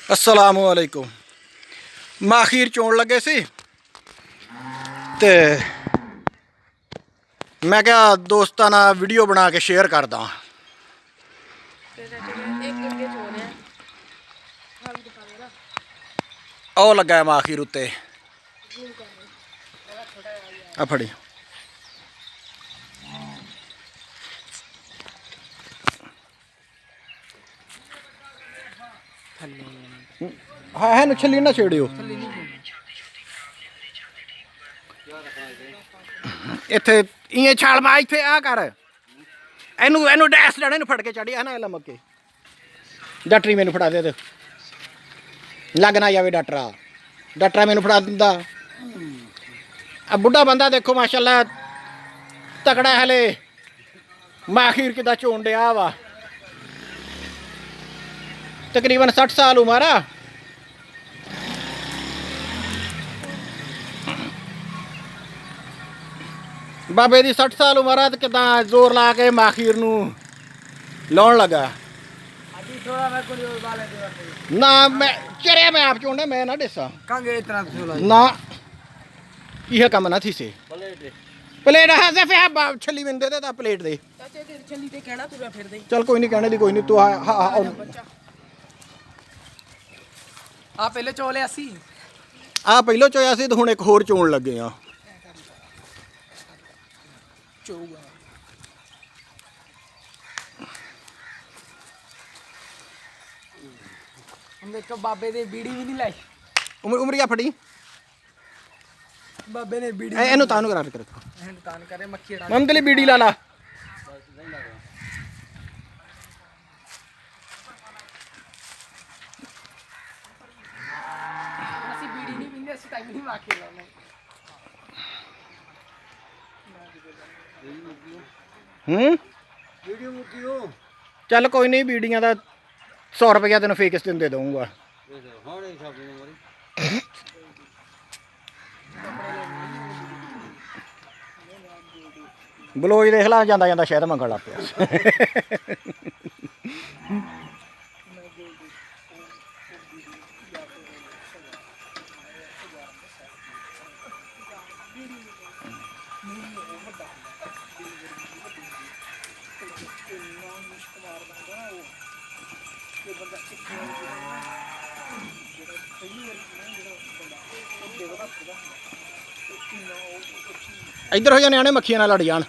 अस्सलाम वालेकुम। माखीर चोण लगे सी ते मैं क्या दोस्तां नाल वीडियो बना के शेयर करदा। ओ लगा है माखीर उत्ते आ फड़ी है नु छली ना छेड़ियो। इत्थे इं छाल मार इत्थे आ कर एनू एनू डैस लेने फड़ के चढ़ी है ना लमक के डटरी मैनू फड़ा दे लग ना जावे डटरा डटरा मैनू फड़ा दिंदा। अब बुढ़ा बंदा देखो माशाल्लाह तकड़ा हले माखीर किदा चोन दिया वा। तकरीबन 60 साल उम्र आ। बाबे दी 60 साल उम्र आ तो किदा जोर ला के माखीर नू लाउण लगा। ना मैं चरिया मैं आप चोने मैं ना डिसा ना यह कम ना थी से प्लेट हाँ से फिर छली में दे देता प्लेट दे चल कोई नहीं कहने दी कोई नहीं तू आ पहले चोलिया सी आ पहलो चोया सी तो हुण एक होर चोण लगे आ। देखो बाबे ने बीड़ी भी नहीं लाई उमरिया फड़ी बाबे ने बीड़ी एनु तानु करा कर तान करे मक्खी डाल मम तेली बीड़ी लाला ਅਸੀਂ बीड़ी नहीं पींदे ਅਸੀਂ टाइम नहीं मार के लाने वीडियो मुकी हो चल कोई नहीं बीड़ियां दा 100 रुपया तेन फेक दिन दे दूंगा। बलोच देख ला जांदा जांदा शायद मंगण लग पिया। इधर हो जा न्याणे मक्खियां नाल लड़ जान।